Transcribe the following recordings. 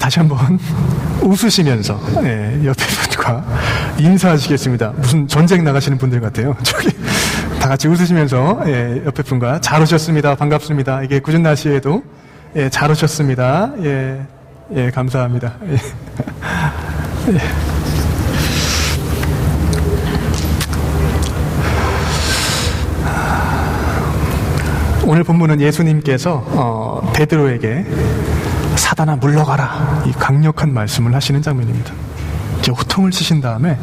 다시 한번 웃으시면서 옆에 분과 인사하시겠습니다. 무슨 전쟁 나가시는 분들 같아요. 저기 다 같이 웃으시면서 옆에 분과 잘 오셨습니다. 반갑습니다. 이게 궂은 날씨에도 잘 오셨습니다. 감사합니다. 오늘 본문은 예수님께서 베드로에게 사단아 물러가라, 이 강력한 말씀을 하시는 장면입니다. 이제 호통을 치신 다음에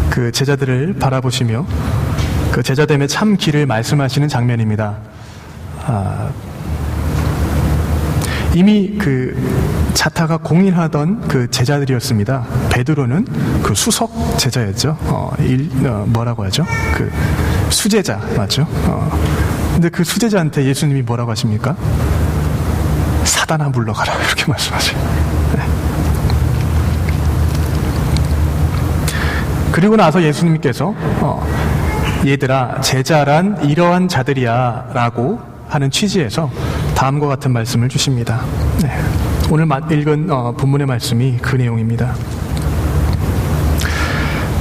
그 제자들을 바라보시며 그 제자됨의 참 길을 말씀하시는 장면입니다. 이미 그 자타가 공인하던 그 제자들이었습니다. 베드로는 그 수석 제자였죠. 뭐라고 하죠? 그 수제자 맞죠? 근데 그 수제자한테 예수님이 뭐라고 하십니까? 사단아 물러가라, 이렇게 말씀하세요. 그리고 나서 예수님께서 얘들아, 제자란 이러한 자들이야 라고 하는 취지에서 다음과 같은 말씀을 주십니다. 오늘 읽은 본문의 말씀이 그 내용입니다.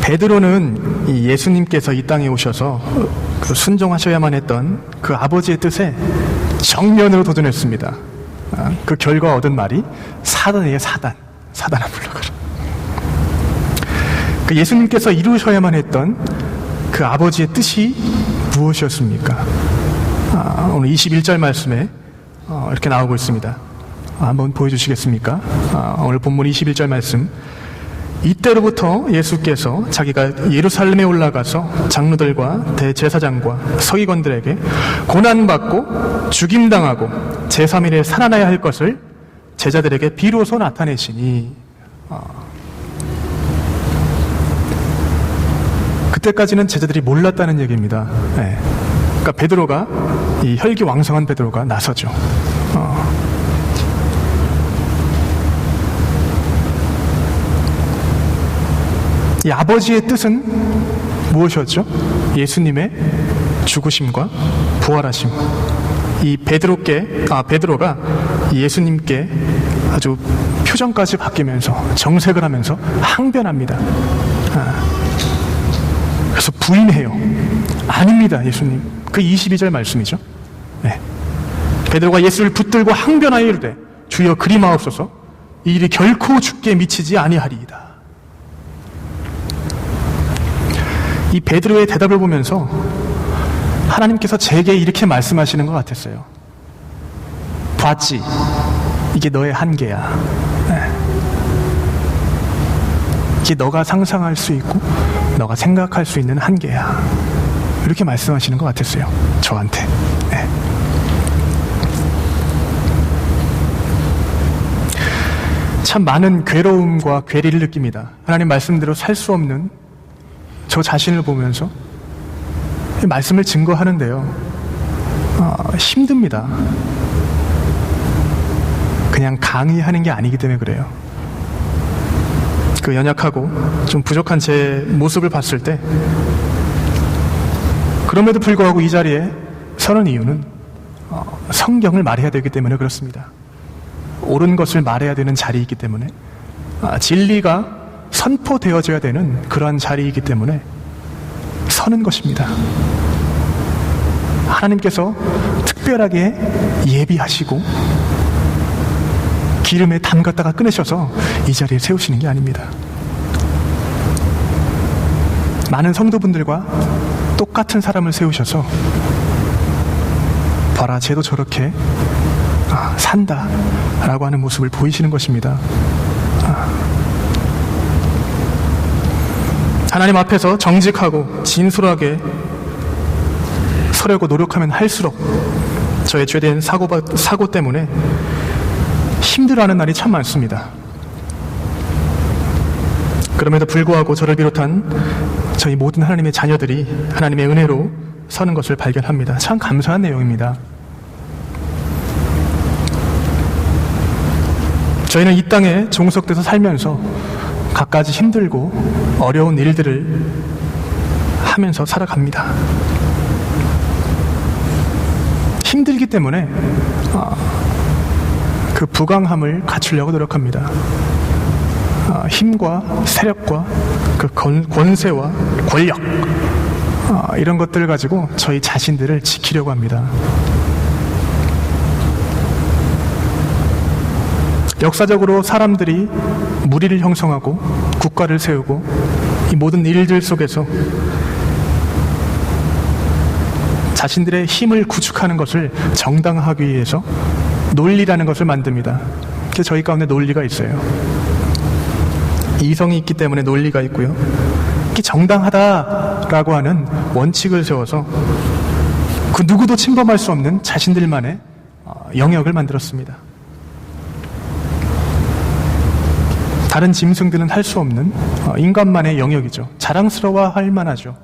베드로는 이 예수님께서 이 땅에 오셔서 그 순종하셔야만 했던 그 아버지의 뜻에 정면으로 도전했습니다. 그 결과 얻은 말이 사단이에요. 사단아 물러가라. 그 예수님께서 이루셔야만 했던 그 아버지의 뜻이 무엇이었습니까? 오늘 21절 말씀에 이렇게 나오고 있습니다. 한번 보여주시겠습니까? 오늘 본문 21절 말씀. 이때로부터 예수께서 자기가 예루살렘에 올라가서 장로들과 대제사장과 서기관들에게 고난받고 죽임당하고 제3일에 살아나야 할 것을 제자들에게 비로소 나타내시니, 그때까지는 제자들이 몰랐다는 얘기입니다. 그러니까 베드로가, 이 혈기왕성한 베드로가 나서죠. 이 아버지의 뜻은 무엇이었죠? 예수님의 죽으심과 부활하심. 이 베드로가 예수님께 아주 표정까지 바뀌면서 정색을 하면서 항변합니다. 그래서 부인해요. 아닙니다, 예수님. 그 22절 말씀이죠. 베드로가 예수를 붙들고 항변하여 이르되 주여 그리마옵소서, 이 일이 결코 죽게 미치지 아니하리이다. 이 베드로의 대답을 보면서 하나님께서 제게 이렇게 말씀하시는 것 같았어요. 봤지? 이게 너의 한계야. 이게 너가 상상할 수 있고 너가 생각할 수 있는 한계야. 이렇게 말씀하시는 것 같았어요, 저한테. 참 많은 괴로움과 괴리를 느낍니다. 하나님 말씀대로 살 수 없는 저 자신을 보면서 말씀을 증거하는데요, 힘듭니다. 그냥 강의하는 게 아니기 때문에 그래요. 그 연약하고 좀 부족한 제 모습을 봤을 때, 그럼에도 불구하고 이 자리에 서는 이유는 성경을 말해야 되기 때문에 그렇습니다. 옳은 것을 말해야 되는 자리이기 때문에, 진리가 선포되어져야 되는 그러한 자리이기 때문에 서는 것입니다. 하나님께서 특별하게 예비하시고 기름에 담갔다가 꺼내셔서 이 자리에 세우시는 게 아닙니다. 많은 성도분들과 똑같은 사람을 세우셔서 봐라, 쟤도 저렇게 산다 라고 하는 모습을 보이시는 것입니다. 하나님 앞에서 정직하고 진솔하게 서려고 노력하면 할수록 저의 죄된 사고 때문에 힘들어하는 날이 참 많습니다. 그럼에도 불구하고 저를 비롯한 저희 모든 하나님의 자녀들이 하나님의 은혜로 서는 것을 발견합니다. 참 감사한 내용입니다. 저희는 이 땅에 종속돼서 살면서 갖가지 힘들고 어려운 일들을 하면서 살아갑니다. 힘들기 때문에 그 부강함을 갖추려고 노력합니다. 힘과 세력과 그 권세와 권력, 이런 것들을 가지고 저희 자신들을 지키려고 합니다. 역사적으로 사람들이 무리를 형성하고 국가를 세우고 이 모든 일들 속에서 자신들의 힘을 구축하는 것을 정당화하기 위해서 논리라는 것을 만듭니다. 그래서 저희 가운데 논리가 있어요. 이성이 있기 때문에 논리가 있고요. 이게 정당하다라고 하는 원칙을 세워서 그 누구도 침범할 수 없는 자신들만의 영역을 만들었습니다. 다른 짐승들은 할 수 없는 인간만의 영역이죠. 자랑스러워할 만하죠.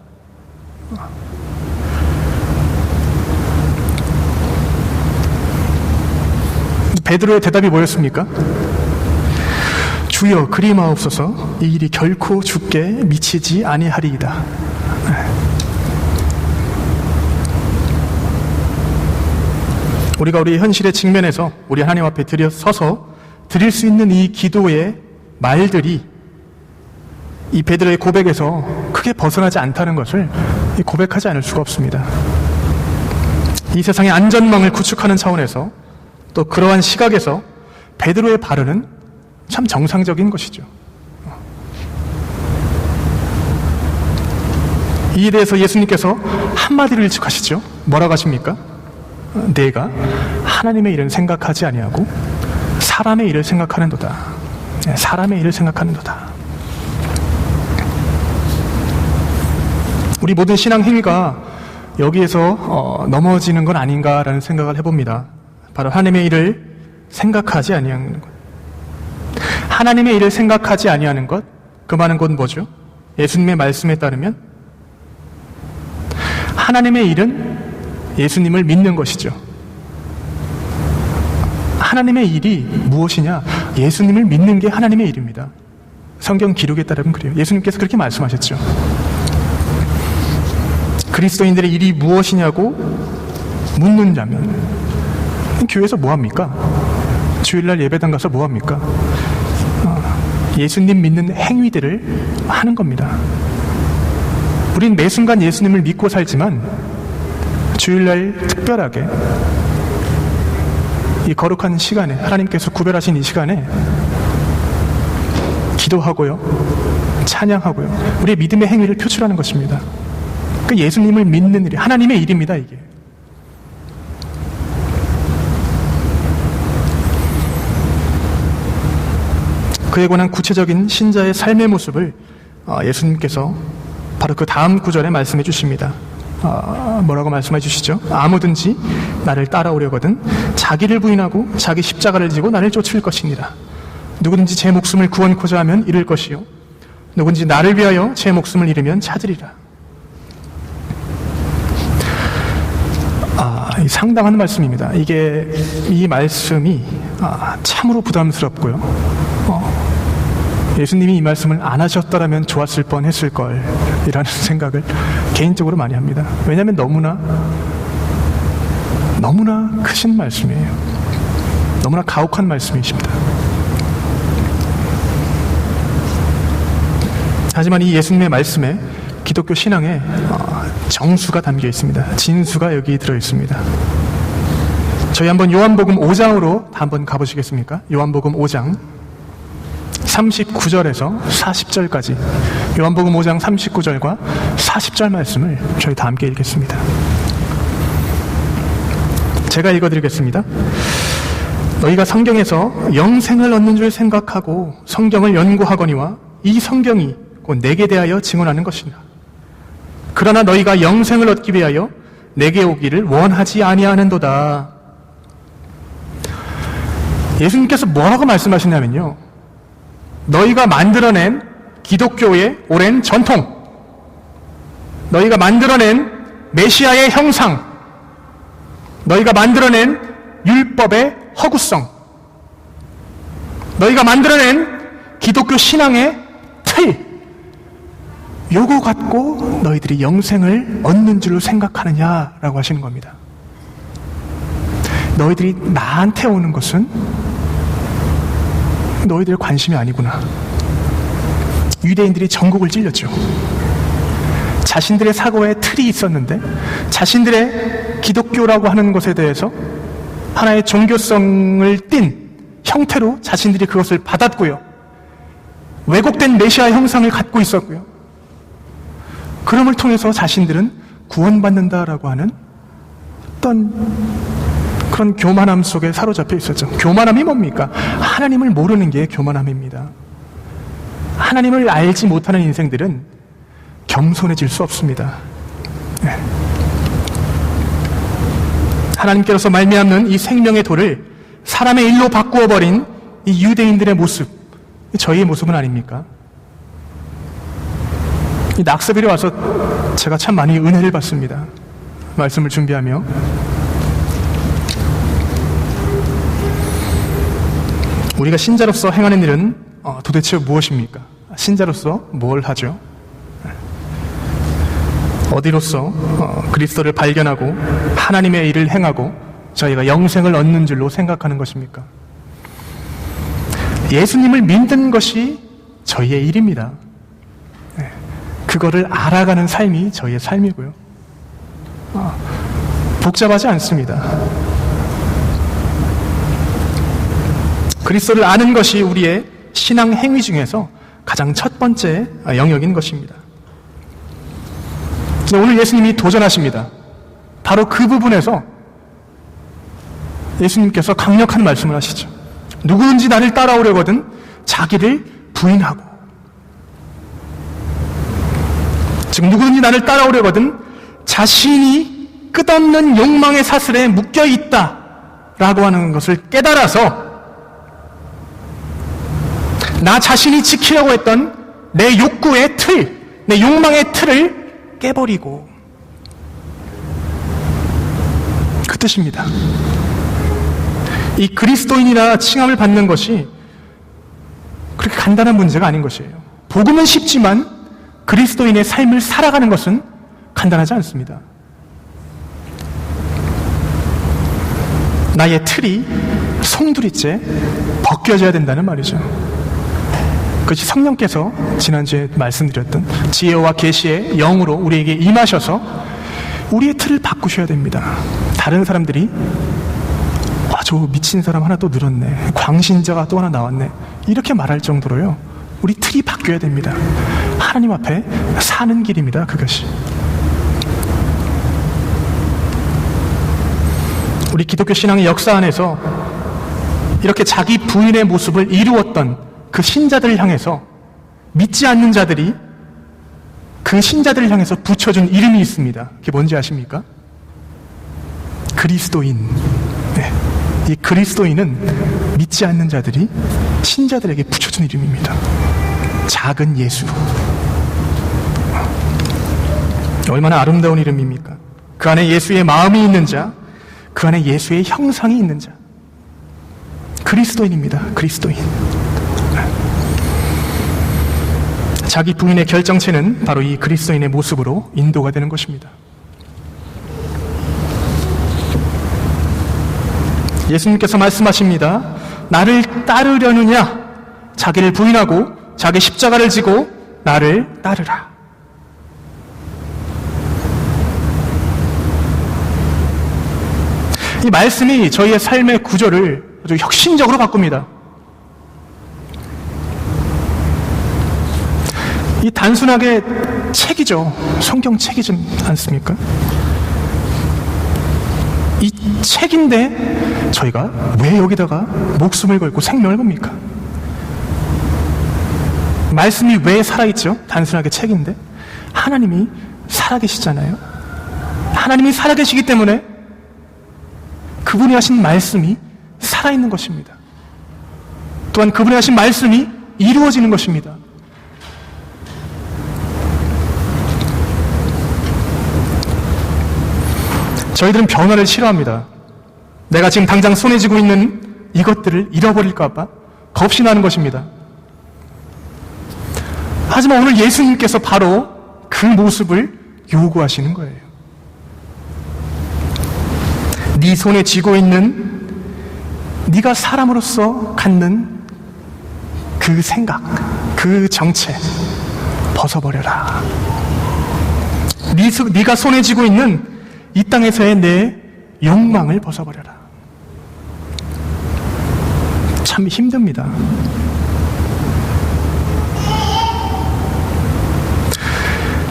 베드로의 대답이 뭐였습니까? 주여 그리마옵소서, 이 일이 결코 주께 미치지 아니하리이다. 우리가 우리 현실의 직면에서 우리 하나님 앞에 서서 드릴 수 있는 이 기도의 말들이 이 베드로의 고백에서 크게 벗어나지 않다는 것을 고백하지 않을 수가 없습니다. 이 세상의 안전망을 구축하는 차원에서 또 그러한 시각에서 베드로의 발언은 참 정상적인 것이죠. 이에 대해서 예수님께서 한마디를 일축하시죠. 뭐라고 하십니까? 내가 하나님의 일은 생각하지 아니하고 사람의 일을 생각하는도다. 사람의 일을 생각하는도다. 우리 모든 신앙 행위가 여기에서 넘어지는 건 아닌가라는 생각을 해봅니다. 바로 하나님의 일을 생각하지 아니하는 것. 하나님의 일을 생각하지 아니하는 것, 그 말은 곧 뭐죠? 예수님의 말씀에 따르면 하나님의 일은 예수님을 믿는 것이죠. 하나님의 일이 무엇이냐? 예수님을 믿는 게 하나님의 일입니다. 성경 기록에 따르면 그래요. 예수님께서 그렇게 말씀하셨죠. 그리스도인들의 일이 무엇이냐고 묻는다면 교회에서 뭐합니까? 주일날 예배당 가서 뭐합니까? 예수님 믿는 행위들을 하는 겁니다. 우린 매 순간 예수님을 믿고 살지만 주일날 특별하게 이 거룩한 시간에, 하나님께서 구별하신 이 시간에 기도하고요, 찬양하고요, 우리의 믿음의 행위를 표출하는 것입니다. 그 예수님을 믿는 일이 하나님의 일입니다. 이게 그에 관한 구체적인 신자의 삶의 모습을 예수님께서 바로 그 다음 구절에 말씀해 주십니다. 뭐라고 말씀해 주시죠? 아무든지 나를 따라오려거든 자기를 부인하고 자기 십자가를 지고 나를 쫓을 것이니라. 누구든지 제 목숨을 구원코자 하면 잃을 것이요 누구든지 나를 위하여 제 목숨을 잃으면 찾으리라. 상당한 말씀입니다. 이 말씀이 참으로 부담스럽고요. 예수님이 이 말씀을 안 하셨더라면 좋았을 뻔했을 걸 이라는 생각을 개인적으로 많이 합니다. 왜냐하면 너무나 크신 말씀이에요. 너무나 가혹한 말씀이십니다. 하지만 이 예수님의 말씀에 기독교 신앙에 정수가 담겨 있습니다. 진수가 여기 들어 있습니다. 저희 한번 요한복음 5장으로 한번 가보시겠습니까? 요한복음 5장 39절에서 40절까지 요한복음 5장 39절과 40절 말씀을 저희 다 함께 읽겠습니다. 제가 읽어드리겠습니다. 너희가 성경에서 영생을 얻는 줄 생각하고 성경을 연구하거니와 이 성경이 곧 내게 대하여 증언하는 것이니라. 그러나 너희가 영생을 얻기 위하여 내게 오기를 원하지 아니하는도다. 예수님께서 뭐라고 말씀하시냐면요, 너희가 만들어낸 기독교의 오랜 전통, 너희가 만들어낸 메시아의 형상, 너희가 만들어낸 율법의 허구성, 너희가 만들어낸 기독교 신앙의 틀, 요거 갖고 너희들이 영생을 얻는 줄로 생각하느냐라고 하시는 겁니다. 너희들이 나한테 오는 것은 너희들 관심이 아니구나. 유대인들이 전국을 찔렸죠. 자신들의 사고에 틀이 있었는데 자신들의 기독교라고 하는 것에 대해서 하나의 종교성을 띤 형태로 자신들이 그것을 받았고요. 왜곡된 메시아 형상을 갖고 있었고요. 그럼을 통해서 자신들은 구원받는다라고 하는 어떤 그런 교만함 속에 사로잡혀 있었죠. 교만함이 뭡니까? 하나님을 모르는 게 교만함입니다. 하나님을 알지 못하는 인생들은 겸손해질 수 없습니다. 네. 하나님께로서 말미암는 이 생명의 돌을 사람의 일로 바꾸어버린 이 유대인들의 모습, 저희의 모습은 아닙니까? 이 낙서비를 와서 제가 참 많이 은혜를 받습니다. 말씀을 준비하며 우리가 신자로서 행하는 일은 도대체 무엇입니까? 신자로서 뭘 하죠? 어디로서 그리스도를 발견하고 하나님의 일을 행하고 저희가 영생을 얻는 줄로 생각하는 것입니까? 예수님을 믿는 것이 저희의 일입니다. 그거를 알아가는 삶이 저희의 삶이고요. 복잡하지 않습니다. 그리스도를 아는 것이 우리의 신앙 행위 중에서 가장 첫 번째 영역인 것입니다. 오늘 예수님이 도전하십니다. 바로 그 부분에서 예수님께서 강력한 말씀을 하시죠. 누구든지 나를 따라오려거든 자기를 부인하고, 즉 누구든지 나를 따라오려거든 자신이 끝없는 욕망의 사슬에 묶여있다 라고 하는 것을 깨달아서 나 자신이 지키려고 했던 내 욕구의 틀, 내 욕망의 틀을 깨버리고, 그 뜻입니다. 이 그리스도인이라 칭함을 받는 것이 그렇게 간단한 문제가 아닌 것이에요. 복음은 쉽지만 그리스도인의 삶을 살아가는 것은 간단하지 않습니다. 나의 틀이 송두리째 벗겨져야 된다는 말이죠. 그것이 성령께서 지난주에 말씀드렸던 지혜와 계시의 영으로 우리에게 임하셔서 우리의 틀을 바꾸셔야 됩니다. 다른 사람들이 저 미친 사람 하나 또 늘었네, 광신자가 또 하나 나왔네, 이렇게 말할 정도로요, 우리 틀이 바뀌어야 됩니다. 하나님 앞에 사는 길입니다. 그것이 우리 기독교 신앙의 역사 안에서 이렇게 자기 부인의 모습을 이루었던 그 신자들을 향해서 믿지 않는 자들이 그 신자들을 향해서 붙여준 이름이 있습니다. 그게 뭔지 아십니까? 그리스도인. 네. 이 그리스도인은 믿지 않는 자들이 신자들에게 붙여준 이름입니다. 작은 예수. 얼마나 아름다운 이름입니까? 그 안에 예수의 마음이 있는 자, 그 안에 예수의 형상이 있는 자, 그리스도인입니다. 그리스도인. 자기 부인의 결정체는 바로 이 그리스도인의 모습으로 인도가 되는 것입니다. 예수님께서 말씀하십니다. 나를 따르려느냐? 자기를 부인하고 자기 십자가를 지고 나를 따르라. 이 말씀이 저희의 삶의 구조를 아주 혁신적으로 바꿉니다. 이 단순하게 책이죠. 성경 책이지 않습니까? 이 책인데 저희가 왜 여기다가 목숨을 걸고 생명을 겁니까? 말씀이 왜 살아있죠? 단순하게 책인데 하나님이 살아계시잖아요. 하나님이 살아계시기 때문에 그분이 하신 말씀이 살아있는 것입니다. 또한 그분이 하신 말씀이 이루어지는 것입니다. 저희들은 변화를 싫어합니다. 내가 지금 당장 손에 쥐고 있는 이것들을 잃어버릴까 봐 겁이 나는 것입니다. 하지만 오늘 예수님께서 바로 그 모습을 요구하시는 거예요. 네 손에 쥐고 있는 네가 사람으로서 갖는 그 생각, 그 정체 벗어버려라. 네가 손에 쥐고 있는 이 땅에서의 내 욕망을 벗어버려라. 참 힘듭니다.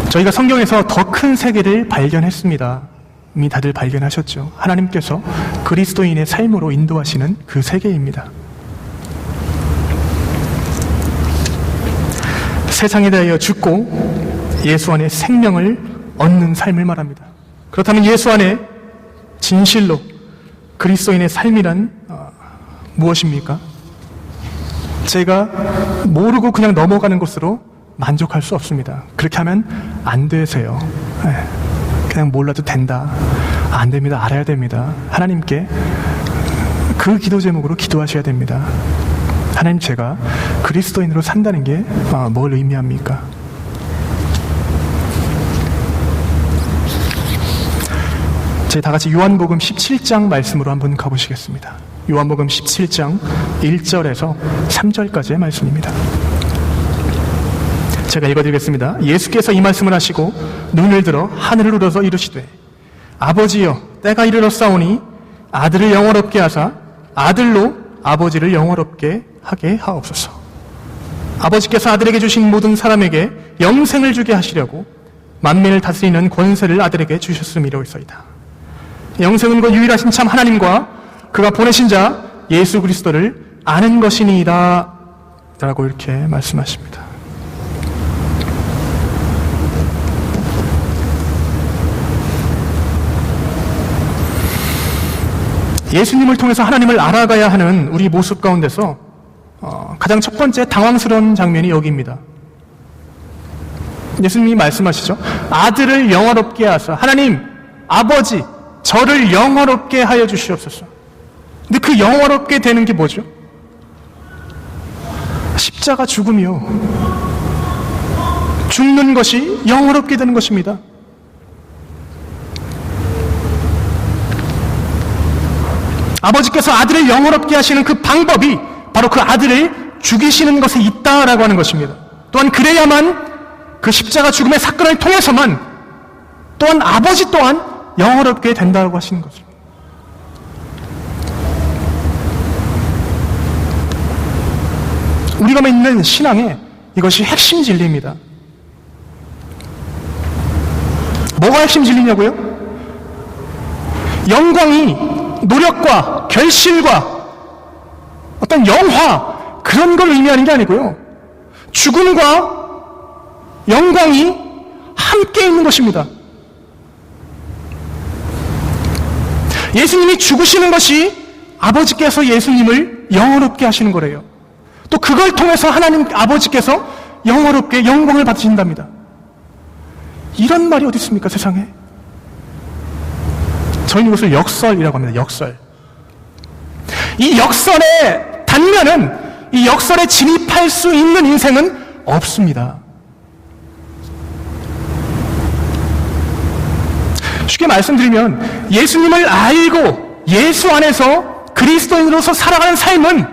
저희가 성경에서 더 큰 세계를 발견했습니다. 이미 다들 발견하셨죠. 하나님께서 그리스도인의 삶으로 인도하시는 그 세계입니다. 세상에 대하여 죽고 예수 안에 생명을 얻는 삶을 말합니다. 그렇다면 예수 안에 진실로 그리스도인의 삶이란 무엇입니까? 제가 모르고 그냥 넘어가는 것으로 만족할 수 없습니다. 그렇게 하면 안 되세요. 그냥 몰라도 된다. 안 됩니다. 알아야 됩니다. 하나님께 그 기도 제목으로 기도하셔야 됩니다. 하나님, 제가 그리스도인으로 산다는 게 뭘 의미합니까? 저희 다 같이 요한복음 17장 말씀으로 한번 가보시겠습니다. 요한복음 17장 1절에서 3절까지의 말씀입니다. 제가 읽어드리겠습니다. 예수께서 이 말씀을 하시고 눈을 들어 하늘을 우러서 이르시되, 아버지여, 때가 이르렀사오니 아들을 영원롭게 하사 아들로 아버지를 영원롭게 하게 하옵소서. 아버지께서 아들에게 주신 모든 사람에게 영생을 주게 하시려고 만민을 다스리는 권세를 아들에게 주셨음이로소이다. 영생은 그 유일하신 참 하나님과 그가 보내신 자 예수 그리스도를 아는 것이니이다 라고 이렇게 말씀하십니다. 예수님을 통해서 하나님을 알아가야 하는 우리 모습 가운데서 가장 첫 번째 당황스러운 장면이 여기입니다. 예수님이 말씀하시죠. 아들을 영화롭게 하사, 하나님, 아버지, 저를 영화롭게 하여 주시옵소서. 근데 그 영화롭게 되는 게 뭐죠? 십자가 죽음이요. 죽는 것이 영화롭게 되는 것입니다. 아버지께서 아들을 영화롭게 하시는 그 방법이 바로 그 아들을 죽이시는 것에 있다라고 하는 것입니다. 또한 그래야만 그 십자가 죽음의 사건을 통해서만 또한 아버지 또한 영화롭게 된다고 하시는 것입니다. 우리가 믿는 신앙의 이것이 핵심 진리입니다. 뭐가 핵심 진리냐고요? 영광이 노력과 결실과 어떤 영화, 그런 걸 의미하는 게 아니고요. 죽음과 영광이 함께 있는 것입니다. 예수님이 죽으시는 것이 아버지께서 예수님을 영화롭게 하시는 거래요. 또 그걸 통해서 하나님 아버지께서 영화롭게 영광을 받으신답니다. 이런 말이 어디 있습니까, 세상에? 저희는 이것을 역설이라고 합니다. 역설. 이 역설의 단면은, 이 역설에 진입할 수 있는 인생은 없습니다. 쉽게 말씀드리면 예수님을 알고 예수 안에서 그리스도인으로서 살아가는 삶은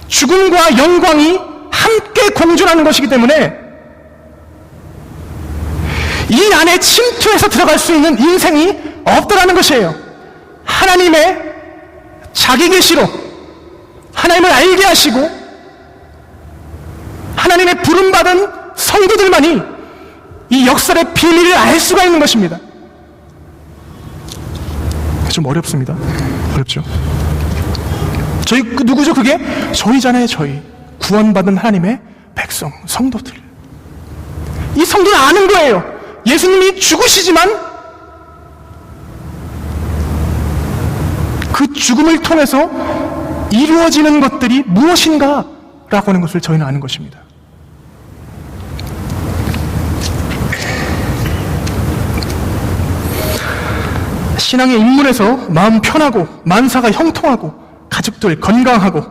죽음과 영광이 함께 공존하는 것이기 때문에 이 안에 침투해서 들어갈 수 있는 인생이 없다라는 것이에요. 하나님의 자기 계시로 하나님을 알게 하시고 하나님의 부름받은 성도들만이 이 역설의 비밀을 알 수가 있는 것입니다. 좀 어렵습니다. 어렵죠. 저희 누구죠? 그게 저희잖아요. 저희 구원받은 하나님의 백성, 성도들. 이 성도는 아는 거예요. 예수님이 죽으시지만 그 죽음을 통해서 이루어지는 것들이 무엇인가 라고 하는 것을 저희는 아는 것입니다. 신앙의 입문에서 마음 편하고 만사가 형통하고 가족들 건강하고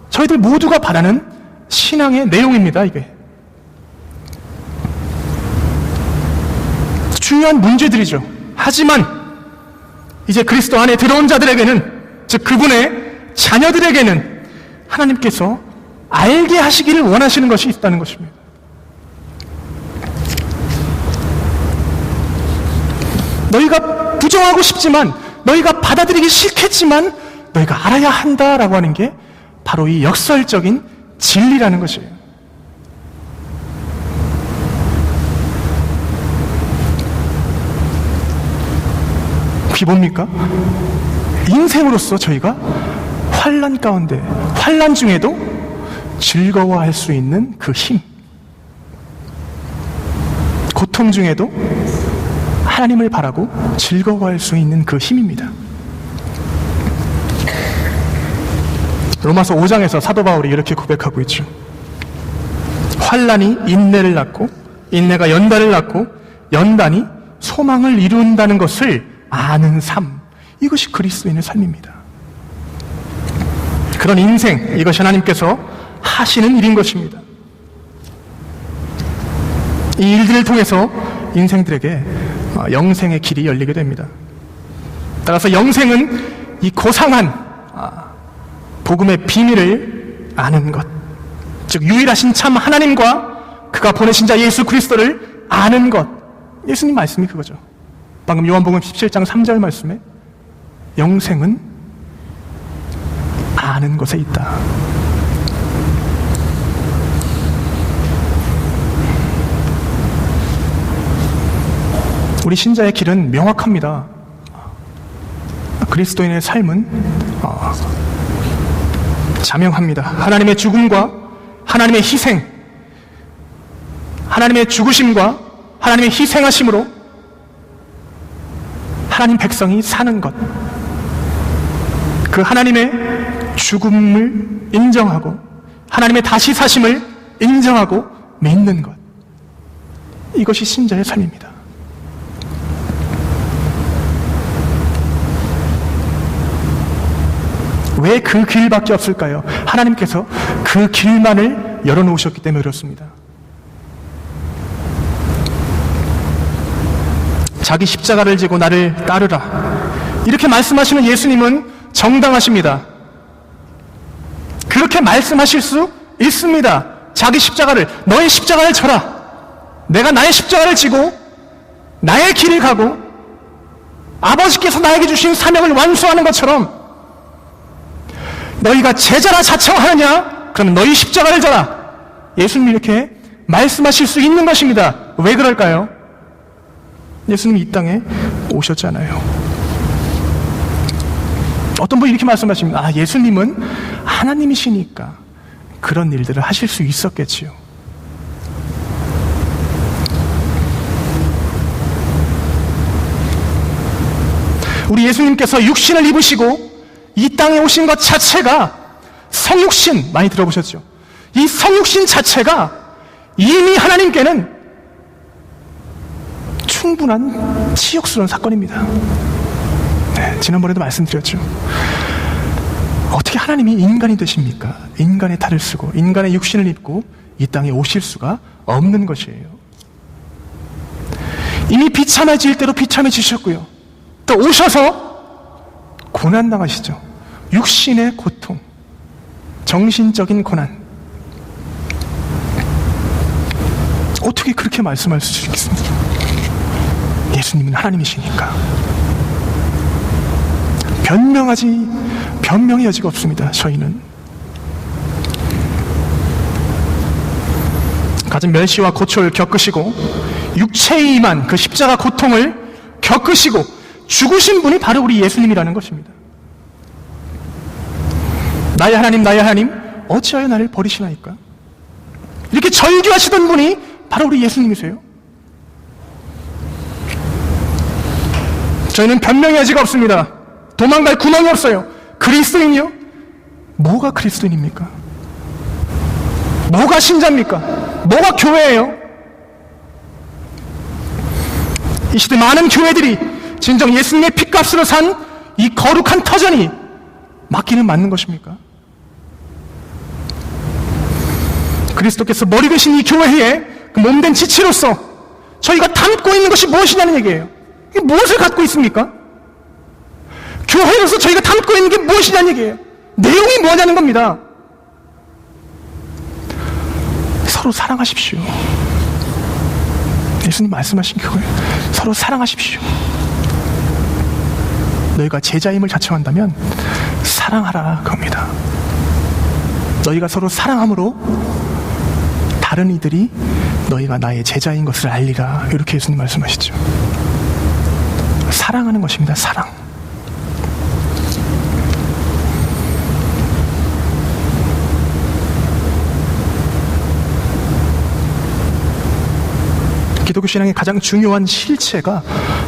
저희들 모두가 바라는 신앙의 내용입니다. 이게 중요한 문제들이죠. 하지만 이제 그리스도 안에 들어온 자들에게는, 즉 그분의 자녀들에게는 하나님께서 알게 하시기를 원하시는 것이 있다는 것입니다. 너희가 부정하고 싶지만, 너희가 받아들이기 싫겠지만 너희가 알아야 한다라고 하는 게 바로 이 역설적인 진리라는 것이에요. 그게 뭡니까? 인생으로서 저희가 환난 가운데, 환난 중에도 즐거워할 수 있는 그 힘, 고통 중에도 하나님을 바라고 즐거워할 수 있는 그 힘입니다. 로마서 5장에서 사도 바울이 이렇게 고백하고 있죠. 환난이 인내를 낳고, 인내가 연단을 낳고, 연단이 소망을 이룬다는 것을 아는 삶, 이것이 그리스도인의 삶입니다. 그런 인생, 이것이 하나님께서 하시는 일인 것입니다. 이 일들을 통해서 인생들에게 영생의 길이 열리게 됩니다. 따라서 영생은 이 고상한 복음의 비밀을 아는 것, 즉 유일하신 참 하나님과 그가 보내신 자 예수 그리스도를 아는 것. 예수님 말씀이 그거죠. 방금 요한복음 17장 3절 말씀에 영생은 아는 것에 있다. 우리 신자의 길은 명확합니다. 그리스도인의 삶은 자명합니다. 하나님의 죽음과 하나님의 희생, 하나님의 죽으심과 하나님의 희생하심으로 하나님 백성이 사는 것, 그 하나님의 죽음을 인정하고 하나님의 다시 사심을 인정하고 믿는 것, 이것이 신자의 삶입니다. 왜 그 길밖에 없을까요? 하나님께서 그 길만을 열어놓으셨기 때문에 그렇습니다. 자기 십자가를 지고 나를 따르라, 이렇게 말씀하시는 예수님은 정당하십니다. 그렇게 말씀하실 수 있습니다. 자기 십자가를, 너의 십자가를 져라, 내가 나의 십자가를 지고 나의 길을 가고 아버지께서 나에게 주신 사명을 완수하는 것처럼 너희가 제자라 자청하느냐? 그러면 너희 십자가를 져라. 예수님이 이렇게 말씀하실 수 있는 것입니다. 왜 그럴까요? 예수님이 이 땅에 오셨잖아요. 어떤 분이 이렇게 말씀하십니다. 예수님은 하나님이시니까 그런 일들을 하실 수 있었겠지요. 우리 예수님께서 육신을 입으시고 이 땅에 오신 것 자체가, 성육신 많이 들어보셨죠? 이 성육신 자체가 이미 하나님께는 충분한 치욕스러운 사건입니다. 네, 지난번에도 말씀드렸죠. 어떻게 하나님이 인간이 되십니까? 인간의 탈을 쓰고 인간의 육신을 입고 이 땅에 오실 수가 없는 것이에요. 이미 비참해질 대로 비참해지셨고요, 또 오셔서 고난당하시죠. 육신의 고통, 정신적인 고난. 어떻게 그렇게 말씀할 수 있겠습니까? 예수님은 하나님이시니까. 변명의 여지가 없습니다. 저희는 가진 멸시와 고초를 겪으시고 육체에 임한 그 십자가 고통을 겪으시고 죽으신 분이 바로 우리 예수님이라는 것입니다. 나의 하나님, 나의 하나님, 어찌하여 나를 버리시나이까? 이렇게 절규하시던 분이 바로 우리 예수님이세요. 저희는 변명의 여지가 없습니다. 도망갈 구멍이 없어요. 그리스도인이요? 뭐가 그리스도인입니까? 뭐가 신자입니까? 뭐가 교회예요? 이 시대 많은 교회들이 진정 예수님의 핏값으로 산 이 거룩한 터전이 맞기는 맞는 것입니까? 그리스도께서 머리 되신 이 교회에 그 몸된 지체로서 저희가 담고 있는 것이 무엇이냐는 얘기예요. 무엇을 갖고 있습니까? 교회로서 저희가 담고 있는 게 무엇이냐는 얘기예요. 내용이 뭐냐는 겁니다. 서로 사랑하십시오. 예수님 말씀하신 그거예요. 서로 사랑하십시오. 너희가 제자임을 자청한다면 사랑하라 그럽니다. 너희가 서로 사랑함으로 다른 이들이 너희가 나의 제자인 것을 알리라. 이렇게 예수님 말씀하시죠. 사랑하는 것입니다. 사랑. 기독교 신앙의 가장 중요한 실체가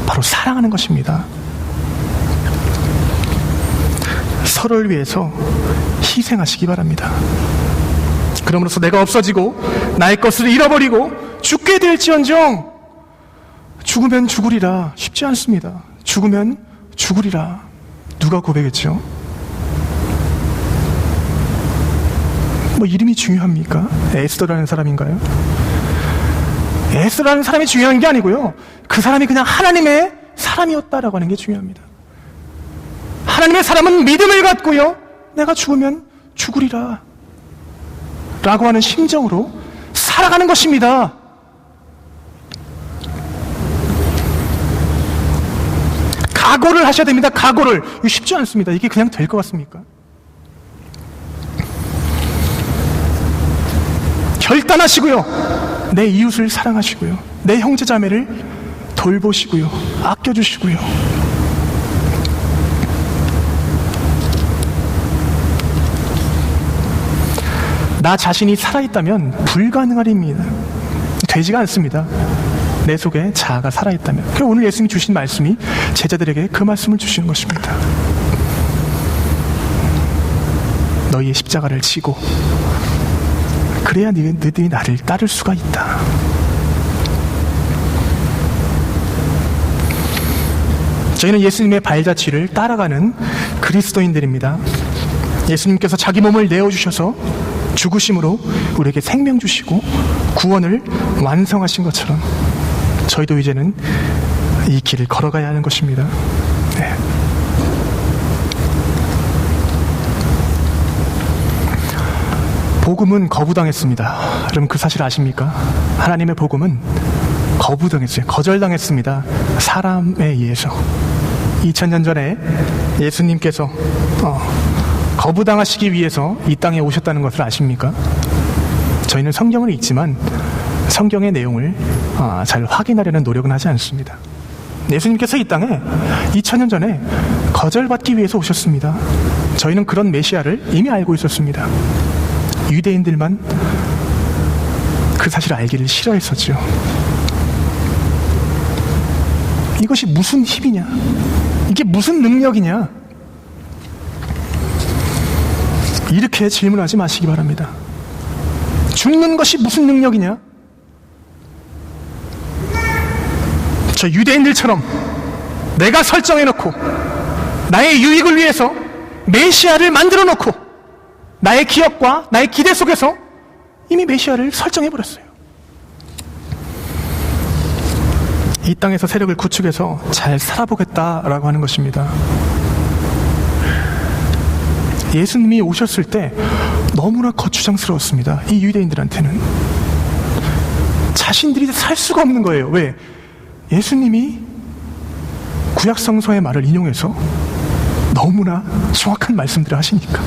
바로 사랑하는 것입니다. 서로를 위해서 희생하시기 바랍니다. 그러므로서 내가 없어지고 나의 것을 잃어버리고 죽게 될지언정 죽으면 죽으리라. 쉽지 않습니다. 죽으면 죽으리라. 누가 고백했죠? 뭐 이름이 중요합니까? 에스더라는 사람인가요? 에스더라는 사람이 중요한 게 아니고요. 그 사람이 그냥 하나님의 사람이었다라고 하는 게 중요합니다. 하나님의 사람은 믿음을 갖고요. 내가 죽으면 죽으리라 라고 하는 심정으로 살아가는 것입니다. 각오를 하셔야 됩니다. 각오를. 이거 쉽지 않습니다. 이게 그냥 될 것 같습니까? 결단하시고요. 내 이웃을 사랑하시고요. 내 형제자매를 돌보시고요. 아껴주시고요. 나 자신이 살아있다면 불가능할 일입니다. 되지가 않습니다. 내 속에 자아가 살아있다면. 그래서 오늘 예수님이 주신 말씀이 제자들에게 그 말씀을 주시는 것입니다. 너희의 십자가를 지고 그래야 너희들이 나를 따를 수가 있다. 저희는 예수님의 발자취를 따라가는 그리스도인들입니다. 예수님께서 자기 몸을 내어주셔서 죽으심으로 우리에게 생명 주시고 구원을 완성하신 것처럼 저희도 이제는 이 길을 걸어가야 하는 것입니다. 네. 복음은 거부당했습니다. 여러분 그 사실 아십니까? 하나님의 복음은 거부당했어요. 거절당했습니다. 사람에 의해서. 2000년 전에 예수님께서 거부당하시기 위해서 이 땅에 오셨다는 것을 아십니까? 저희는 성경을 읽지만 성경의 내용을 잘 확인하려는 노력은 하지 않습니다. 예수님께서 이 땅에 2000년 전에 거절받기 위해서 오셨습니다. 저희는 그런 메시아를 이미 알고 있었습니다. 유대인들만 그 사실을 알기를 싫어했었죠. 이것이 무슨 힘이냐? 이게 무슨 능력이냐? 이렇게 질문하지 마시기 바랍니다. 죽는 것이 무슨 능력이냐? 저 유대인들처럼 내가 설정해놓고 나의 유익을 위해서 메시아를 만들어놓고 나의 기억과 나의 기대 속에서 이미 메시아를 설정해버렸어요. 이 땅에서 세력을 구축해서 잘 살아보겠다라고 하는 것입니다. 예수님이 오셨을 때 너무나 거추장스러웠습니다. 이 유대인들한테는. 자신들이 살 수가 없는 거예요. 왜? 예수님이 구약성서의 말을 인용해서 너무나 정확한 말씀들을 하시니까.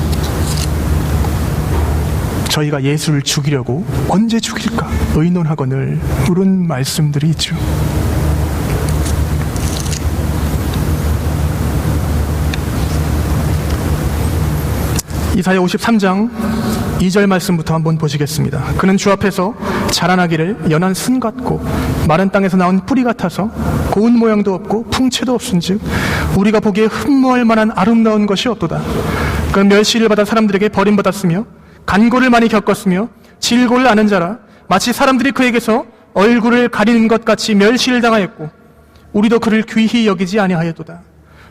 저희가 예수를 죽이려고 언제 죽일까 의논하거늘 이런 말씀들이 있죠. 이사야 53장 2절 말씀부터 한번 보시겠습니다. 그는 주 앞에서 자라나기를 연한 순 같고 마른 땅에서 나온 뿌리 같아서 고운 모양도 없고 풍채도 없은즉 우리가 보기에 흠모할 만한 아름다운 것이 없도다. 그는 멸시를 받아 사람들에게 버림받았으며 간고를 많이 겪었으며 질고를 아는 자라. 마치 사람들이 그에게서 얼굴을 가리는 것 같이 멸시를 당하였고 우리도 그를 귀히 여기지 아니하였도다.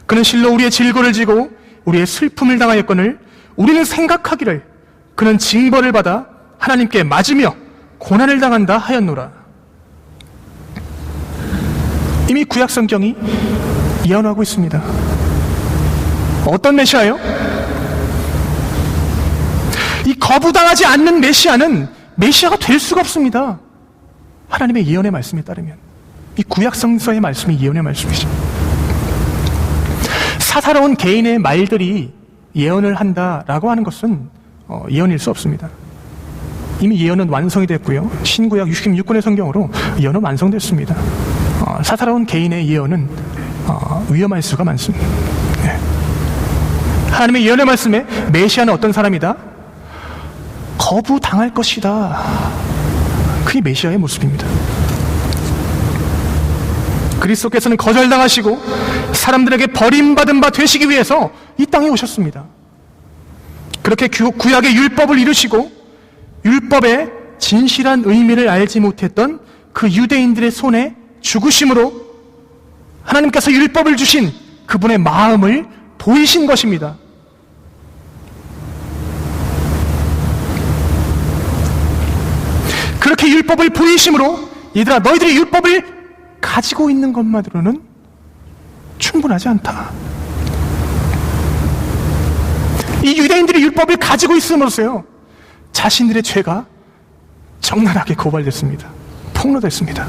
그는 실로 우리의 질고를 지고 우리의 슬픔을 당하였거늘 우리는 생각하기를 그는 징벌을 받아 하나님께 맞으며 고난을 당한다 하였노라. 이미 구약성경이 예언하고 있습니다. 어떤 메시아요? 이 거부당하지 않는 메시아는 메시아가 될 수가 없습니다. 하나님의 예언의 말씀에 따르면. 이 구약 성서의 말씀이 예언의 말씀이죠. 사사로운 개인의 말들이 예언을 한다라고 하는 것은 예언일 수 없습니다. 이미 예언은 완성이 됐고요. 신구약 66권의 성경으로 예언은 완성됐습니다. 사사로운 개인의 예언은 위험할 수가 많습니다. 네. 하나님의 예언의 말씀에 메시아는 어떤 사람이다? 거부당할 것이다. 그게 메시아의 모습입니다. 그리스도께서는 거절당하시고 사람들에게 버림받은 바 되시기 위해서 이 땅에 오셨습니다. 그렇게 구약의 율법을 이루시고 율법의 진실한 의미를 알지 못했던 그 유대인들의 손에 죽으심으로 하나님께서 율법을 주신 그분의 마음을 보이신 것입니다. 그렇게 율법을 보이심으로 얘들아 너희들이 율법을 가지고 있는 것만으로는 충분하지 않다. 이 유대인들이 율법을 가지고 있음으로써요 자신들의 죄가 적나라하게 고발됐습니다. 폭로됐습니다.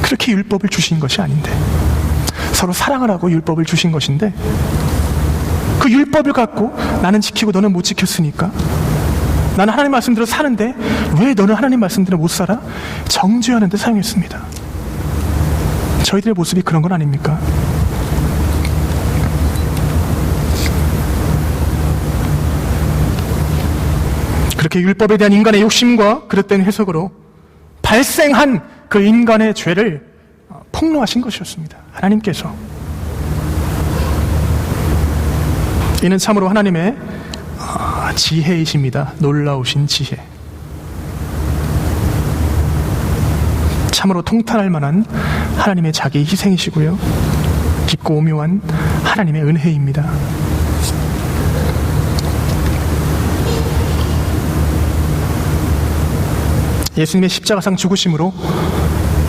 그렇게 율법을 주신 것이 아닌데, 서로 사랑을 하고 율법을 주신 것인데, 그 율법을 갖고 나는 지키고 너는 못 지켰으니까 나는 하나님 말씀대로 사는데 왜 너는 하나님 말씀대로 못 살아? 정죄하는 데 사용했습니다. 저희들의 모습이 그런 건 아닙니까? 그렇게 율법에 대한 인간의 욕심과 그릇된 해석으로 발생한 그 인간의 죄를 폭로하신 것이었습니다. 하나님께서. 이는 참으로 하나님의 지혜이십니다. 놀라우신 지혜. 참으로 통탄할 만한 하나님의 자기 희생이시고요. 깊고 오묘한 하나님의 은혜입니다. 예수님의 십자가상 죽으심으로,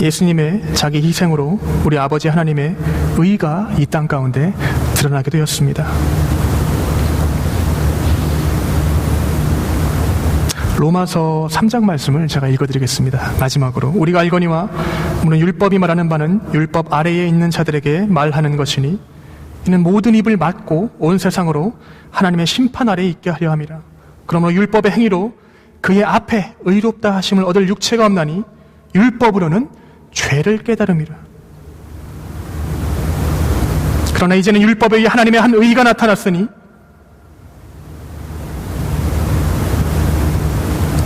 예수님의 자기 희생으로 우리 아버지 하나님의 의가 이 땅 가운데 드러나게 되었습니다. 로마서 3장 말씀을 제가 읽어드리겠습니다. 마지막으로 우리가 알거니와 물론 율법이 말하는 바는 율법 아래에 있는 자들에게 말하는 것이니 이는 모든 입을 막고 온 세상으로 하나님의 심판 아래에 있게 하려 함이라. 그러므로 율법의 행위로 그의 앞에 의롭다 하심을 얻을 육체가 없나니 율법으로는 죄를 깨달음이라. 그러나 이제는 율법에 의해 하나님의 한 의가 나타났으니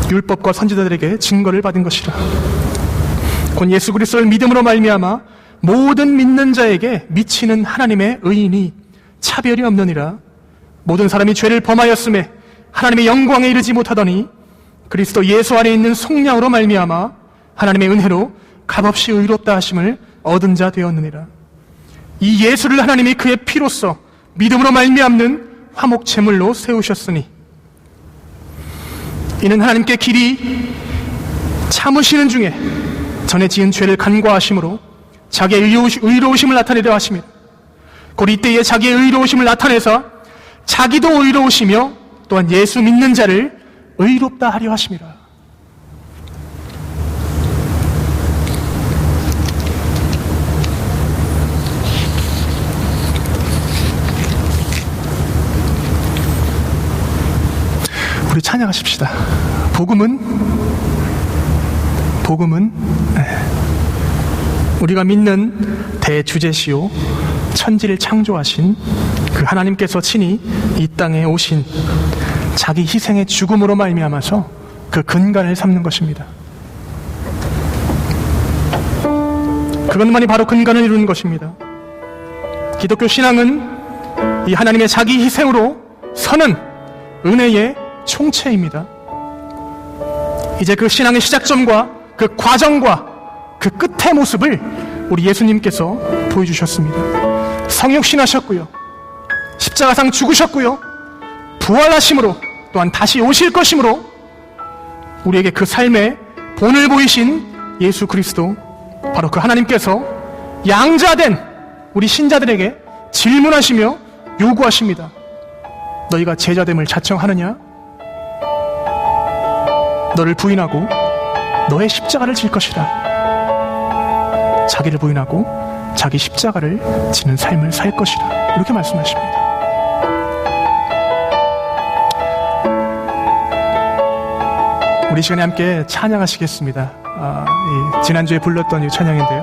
율법과 선지자들에게 증거를 받은 것이라. 곧 예수 그리스도를 믿음으로 말미암아 모든 믿는 자에게 미치는 하나님의 의인이 차별이 없느니라. 모든 사람이 죄를 범하였음에 하나님의 영광에 이르지 못하더니 그리스도 예수 안에 있는 속량으로 말미암아 하나님의 은혜로 값없이 의롭다 하심을 얻은 자 되었느니라. 이 예수를 하나님이 그의 피로써 믿음으로 말미암는 화목 제물로 세우셨으니 이는 하나님께 길이 참으시는 중에 전에 지은 죄를 간과하심으로 자기의 의로우심을 나타내려 하심이라. 곧 이때에 자기의 의로우심을 나타내서 자기도 의로우시며 또한 예수 믿는 자를 의롭다 하려 하심이라. 우리 찬양하십시다. 복음은 우리가 믿는 대주제시요 천지를 창조하신 그 하나님께서 친히 이 땅에 오신 자기 희생의 죽음으로 말미암아서 그 근간을 삼는 것입니다. 그것만이 바로 근간을 이루는 것입니다. 기독교 신앙은 이 하나님의 자기 희생으로 서는 은혜의 총체입니다. 이제 그 신앙의 시작점과 그 과정과 그 끝의 모습을 우리 예수님께서 보여주셨습니다. 성육신하셨고요, 십자가상 죽으셨고요, 부활하심으로 또한 다시 오실 것이므로 우리에게 그 삶의 본을 보이신 예수 그리스도, 바로 그 하나님께서 양자된 우리 신자들에게 질문하시며 요구하십니다. 너희가 제자됨을 자청하느냐? 너를 부인하고 너의 십자가를 질 것이다. 자기를 부인하고 자기 십자가를 지는 삶을 살 것이다. 이렇게 말씀하십니다. 우리 시간에 함께 찬양하시겠습니다. 지난주에 불렀던 이 찬양인데요.